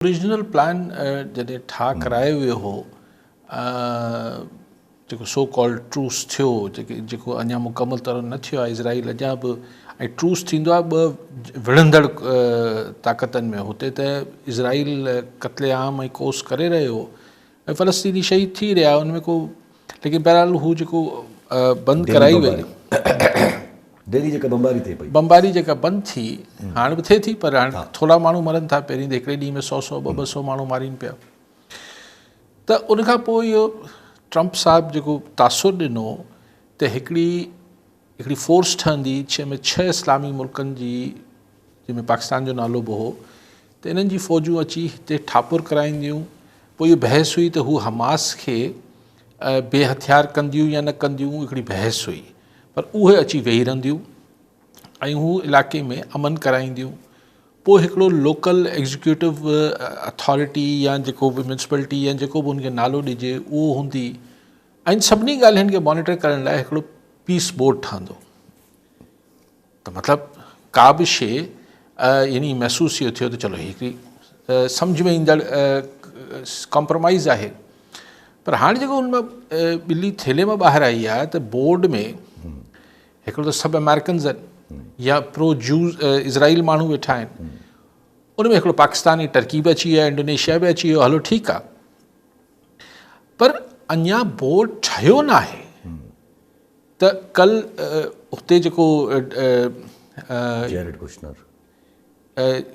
Original plan जॾहिं ठाह करायो वियो हो जेको सो कॉल्ड ट्रूस थियो जेको अञा मुकमल तरह न थियो आहे इज़राइल अञा बि ऐं ट्रूस थींदो आहे ॿ विढ़ंदड़ ताक़तनि में हुते त इज़राइल क़त्लेआम ऐं कोस करे रहियो हो ऐं फ़लस्तीनी शहीद थी रहिया हुन में को लेकिन बहरहाल हू जेको बंदि कराई वई दिल्ली जेका बमबारी थिए पई बमबारी जेका बंदि थी हाणे बि थिए थी पर हाणे थोरा माण्हू मरनि था पहिरीं त हिकिड़े ॾींहं में 100 200 माण्हू मारीनि पिया त उनखां पोइ इहो ट्रंप साहिबु जेको तासुर ॾिनो त हिकिड़ी फोर्स ठहंदी जंहिंमें 6 इस्लामी मुल्कनि जी जंहिंमें पाकिस्तान जो नालो बि हो त इन्हनि जी फ़ौजूं अची हिते ठापुर कराईंदियूं पोइ इहो बहस हुई त हू हमास खे बेहथियार कंदियूं या न कंदियूं हिकिड़ी बहस हुई पर उहे अची वेही रहंदियूं ऐं हू इलाइक़े में अमन कराईंदियूं पोइ हिकिड़ो लोकल एग्जीक्यूटिव अथॉरिटी या जेको बि म्यूनसिपलिटी या जेको बि उनखे नालो ॾिजे उहो हूंदी ऐं सभिनी ॻाल्हियुनि खे मॉनिटर करण लाइ हिकिड़ो पीस बोर्ड ठहंदो त मतिलबु का बि शइ यानी महसूसु इहो थियो त चलो हिकिड़ी सम्झ में ईंदड़ कॉम्प्रोमाइज़ आहे पर हाणे जेको हुन मां ॿिली थेले मां ॿाहिरि आई आहे त बोर्ड में हिकिड़ो त सभु अमेरिकन्स आहिनि या प्रो जूस इज़राइल माण्हू वेठा आहिनि उन में हिकिड़ो पाकिस्तानी टर्की बि अची वियो आहे इंडोनेशिया बि अची वियो हलो ठीकु आहे पर अञा बोर्ड ठहियो न आहे त कल हुते जेको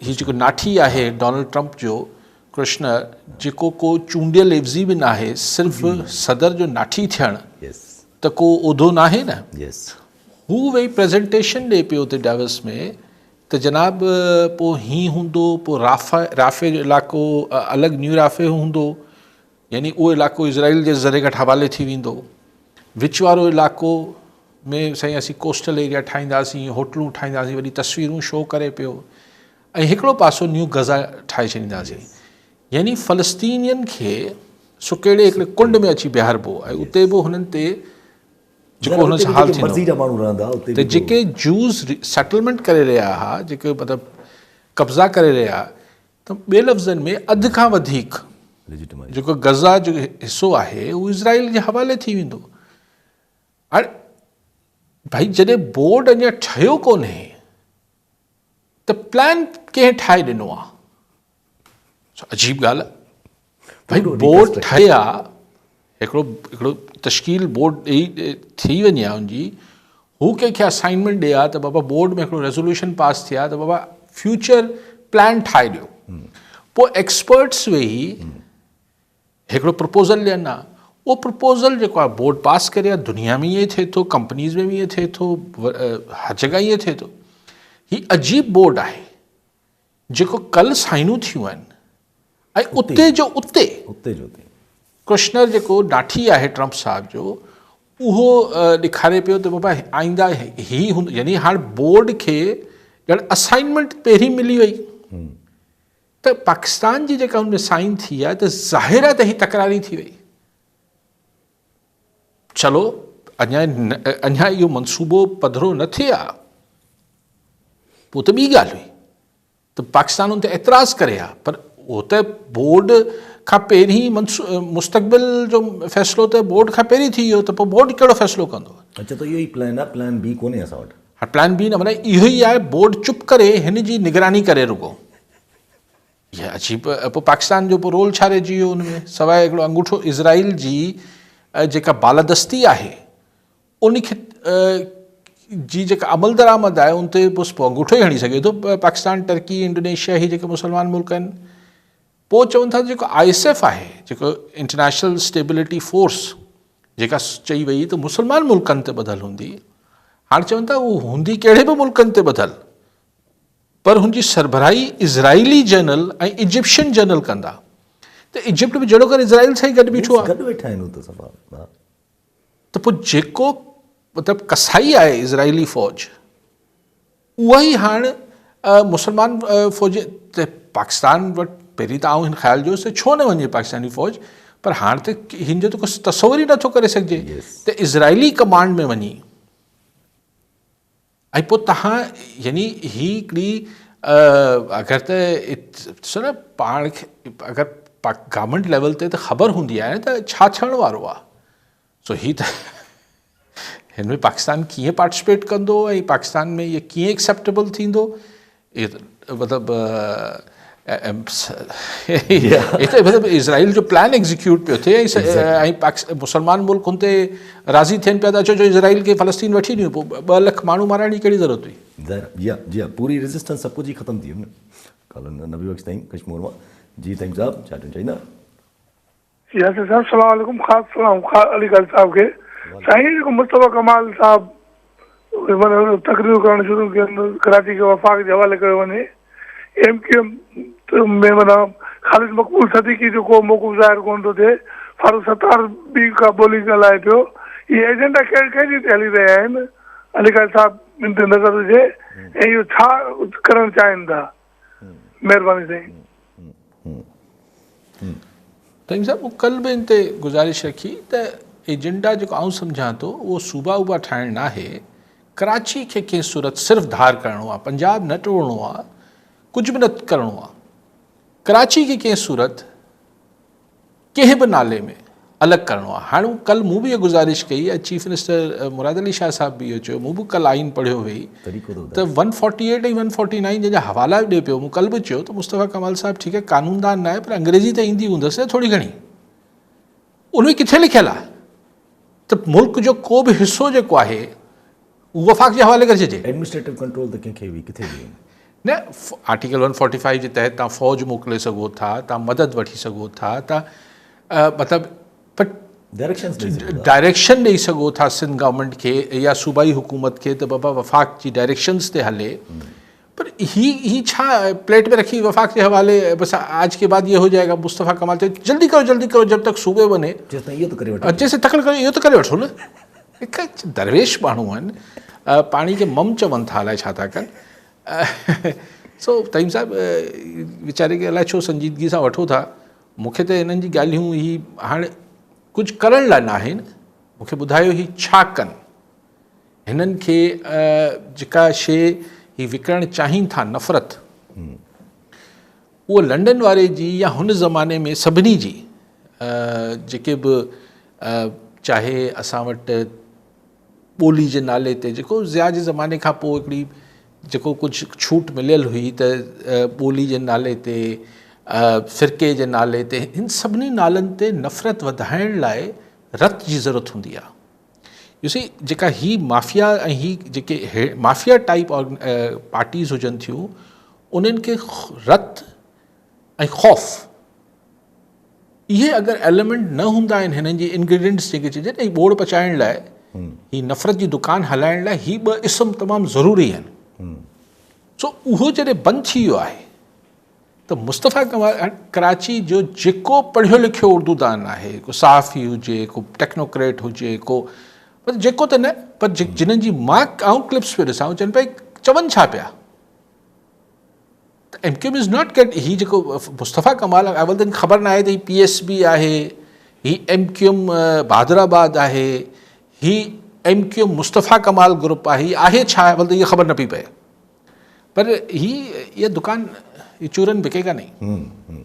हीउ जेको नाठी आहे डोनाल्ड ट्रंप जो कृष्णर जेको को चूंडियल एवज़ी बि न आहे सिर्फ़ु सदर जो नाठी थियणु त को उहिदो न आहे न हू वेही प्रेज़ेंटेशन ॾिए पियो हुते डावस में त जनाब पोइ हीअं हूंदो पोइ राफ़े जो इलाइक़ो अलॻि न्यू राफ़े हूंदो यानी उहो इलाइक़ो इज़राइल जे ज़रे घटि हवाले थी वेंदो विच वारो इलाइक़ो में साईं असीं कोस्टल एरिया ठाहींदासीं होटलूं ठाहींदासीं वॾी तस्वीरूं शो करे पियो ऐं हिकिड़ो पासो न्यू गज़ा ठाहे छॾींदासीं यानी फ़लस्तीनियनि खे सुकेड़े हिकिड़े कुंड में अची बीहारबो ऐं उते बि हुननि ते जेको हुन सां हाल थींदो त जेके जूस सेटलमेंट करे रहिया हुआ जेके मतिलबु कब्ज़ा करे रहिया त ॿिए लफ़्ज़नि में अधु खां वधीक जेको गज़ा जो हिसो आहे उहो इज़राइल जे हवाले थी वेंदो हाणे भाई जॾहिं बोर्ड अञा ठहियो कोन्हे त प्लान कंहिं ठाहे ॾिनो आहे अजीब ॻाल्हि आहे भाई बोर्ड ठहिया हिकिड़ो तश्कील बोर्ड ॾेई थी वञे हा हुनजी हू कंहिंखे असाइनमेंट ॾिए हा त बाबा बोर्ड में हिकिड़ो रेज़ोल्यूशन पास थिया त बाबा फ्यूचर प्लान ठाहे ॾियो पोइ एक्सपर्ट्स वेही हिकिड़ो प्रपोज़ल ॾियनि हा उहो प्रपोज़ल जेको आहे बोर्ड पास करे आहे दुनिया में ईअं थिए थो कंपनीज़ में बि ईअं थिए थो हर जॻह ईअं थिए थो हीउ अजीब बोर्ड आहे जेको कल साइनूं थियूं आहिनि ऐं उते जो कृष्णर जेको नाठी आहे ट्रंप साहिब जो उहो ॾेखारे पियो त बाबा आईंदा ही हूंदो यानी हाणे बोर्ड खे ॼण असाइनमेंट पहिरीं मिली वई त पाकिस्तान जी जेका हुन में साइन थी आहे त ज़ाहिर आहे त हीअ तकरारी थी वई चलो अञा इहो मनसूबो पधिरो न थिए आहे पोइ त ॿी ॻाल्हि हुई त पाकिस्तान हुन ते एतिराज़ करे आहे पर उहो त बोर्ड खां पहिरीं मुस्तक़बिल जो फ़ैसिलो त बोर्ड खां पहिरीं थी वियो त पोइ बोर्ड कहिड़ो फ़ैसिलो कंदो अच्छा त इहो ई प्लान आहे प्लान बी कोन्हे असां वटि हा प्लान बी न माना इहो ई आहे बोर्ड चुप करे हिन जी निगरानी करे रुगो इहा अजीब पोइ पाकिस्तान जो पोइ रोल छा रहिजी वियो हुन में सवाइ हिकिड़ो अंगूठो इज़राइल जी जेका बालादस्ती आहे उनखे जी जेका अमल दरामद आहे उन ते पोइ अंगूठो ई हणी सघे थो पाकिस्तान टर्की इंडोनेशिया ही जेके मुस्लमान मुल्क आहिनि पोइ चवनि था जेको ISF आहे जेको इंटरनेशनल स्टेबिलिटी फोर्स जेका चई वई त मुस्लमान मुल्कनि ते ॿधल हूंदी हाणे चवनि था उहा हूंदी कहिड़े बि मुल्कनि ते ॿधल पर हुनजी सरबराही इज़राइली जनरल ऐं इजिप्शियन जनरल कंदा त इजिप्ट बि जहिड़ो करे इज़राइल सां ई गॾु बीठो आहे गॾु वेठा आहिनि त पोइ जेको मतिलबु कसाई आहे इज़राइली फ़ौज उहा ई हाणे मुस्लमान फ़ौज त पाकिस्तान वटि पहिरीं त आउं हिन ख़्याल जो छो न वञे पाकिस्तानी फ़ौज पर हाणे त हिन जो त कुझु तसवुर ई नथो करे सघिजे त इज़राइली कमांड में वञी ऐं पोइ तव्हां यानी ही हिकिड़ी अगरि त ॾिसो न पाण खे अगरि गवर्नमेंट लेवल ते त ख़बर हूंदी आहे न त छा थियण वारो आहे। सो ही त हिन में पाकिस्तान कीअं पार्टिसिपेट कंदो ऐं पाकिस्तान में इहे कीअं एक्सेप्टेबल थींदो, इहे त मतिलबु मतिलबु इज़राइल जो प्लान एग्जीक्यूट पियो थिए ऐं मुस्लमान मुल्क हुन ते राज़ी थियनि पिया था, छो जो इज़राइल खे फ़लस्तीन वठी ॾियूं, पोइ 2 लख माण्हू मारण जी कहिड़ी ज़रूरत हुई। जी हाँ, पूरी रेजिस्टेंस सब कुछ ही ख़त्म थी न कल नबी बख्श ताईं कश्मीर में। जी ताईं साहब छा चाहिए यासिर साहब सलाम अलैकुम, ख़ास सलाम अली ख़ान साहब के। साईं जेको मुस्तफ़ा कमाल साहब तकरीर करण शुरू कयनि, कराची के वफ़ाक़ के हवाले कयो वञे, MQM में माना ख़ालिद मक़बूल सदीक़ी जो को मौक़िफ़ ज़ाहिर कोन थो थिए, फारूक सत्तार बि का ॿोली ॻाल्हाए पियो। ये एजेंडा कंहिंजी ते हली रहिया आहिनि, अली ख़ान साहब इन ते नज़र हुजे ऐं इहो छा करणु चाहिनि था। महिरबानी साईं। तईं साहब मूं कल बि इन ते गुज़ारिश रखी त एजेंडा जेको आउं सम्झां थो उहो सूबा वूबा ठाहिणु न आहे, कराची खे कंहिं सूरत सिर्फ़ु धार करिणो आहे, पंजाब न टोड़णो आहे, कुझु बि न करिणो आहे। कराची खे कंहिं सूरत कंहिं बि नाले में अलॻि करिणो आहे। हाणे कल मूं बि इहा गुज़ारिश कई ऐं चीफ मिनिस्टर मुराद अली शाह साहब बि इहो चयो, मूं बि कल आइन पढ़ियो हुई त 148 ऐं 149 जंहिंजा हवाला ॾिए पियो, मूं कल बि चयो त मुस्तफ़ा कमाल साहब ठीकु आहे कानूनदान न आहे पर अंग्रेज़ी त ईंदी हूंदसि न थोरी घणी, उनमें किथे लिखियलु आहे त मुल्क जो को बि हिसो जेको आहे उहो वफ़ाक़ जे हवाले करे छॾिजे। एडमिनिस्ट्रेटिव कंट्रोल त कंहिंखे बि किथे बि न आर्टिकल 145 जे तहत तव्हां फ़ौज मोकिले सघो था, तव्हां मदद वठी सघो था, तव्हां मतिलबु डायरेक्शन ॾेई सघो था सिंध गवर्नमेंट खे या सूबाई हुकूमत खे त बाबा वफ़ाक़ जी डायरेक्शंस ते हले, पर ही छा प्लेट में रखी वफ़ाक़ के हवाले बस आज के बाद ये हो जाएगा। मुस्तफ़ा कमाल चयो जल्दी करो जब तक सूबे बने जैसे तकड़ करो, इहो त करे वठो न। हिकु दरवेश माण्हू आहिनि, पाणी खे मम चवनि था, अलाए छा था कनि। सो तईम साहब वीचारे खे अलाए छो संजीदगी सां वठो था। मूंखे त हिननि जी ॻाल्हियूं ही हाणे कुझु करण लाइ न आहिनि, मूंखे ॿुधायो ही छा कनि। हिननि खे जेका शइ ही विकिरणु चाहिनि था नफ़रत, उहो लंडन वारे जी या हुन ज़माने में सभिनी जी जेके बि चाहे असां वटि ॿोली जे नाले ते जेको ज़िया जे ज़माने खां पोइ हिकिड़ी जेको कुझु छूट मिलियल हुई त ॿोली जे नाले ते, फ़िरके जे नाले ते, हिन सभिनी नालनि ते नफ़रत वधाइण लाइ रत जी ज़रूरत हूंदी आहे। ॾिसी जेका ही माफ़िया ऐं ही जेके माफ़िया टाइप पार्टीज़ हुजनि थियूं, उन्हनि खे रत ऐं ख़ौफ़ इहे अगरि एलिमेंट न हूंदा आहिनि हिननि जी इंग्रीडियंट्स जेके चइजनि ऐं ॿोड़ पचाइण लाइ, ही नफ़रत जी दुकान हलाइण लाइ ही 2 इस्म तमामु ज़रूरी आहिनि। सो उहो जॾहिं बंदि थी वियो आहे त मुस्तफ़ा कमाल कराची जो जेको पढ़ियो लिखियो उर्दूदान आहे, को सहाफ़ी हुजे, को टेक्नोक्रेट हुजे, को जेको त न, पर जिन्हनि जी मां आउं क्लिप्स पियो ॾिसां, चवनि पिया चवनि छा पिया त MQM इज़ नॉट गेट, ही जेको मुस्तफ़ा कमाल अवल त ख़बर न आहे त ही PSB आहे, ही MQM बहादुराबाद आहे, ही MQM मुस्तफ़ा कमाल ग्रुप आहे छा अवल त इहा ख़बर न पई पए, पर इहा दुकान चूरन बिकेगा नहीं।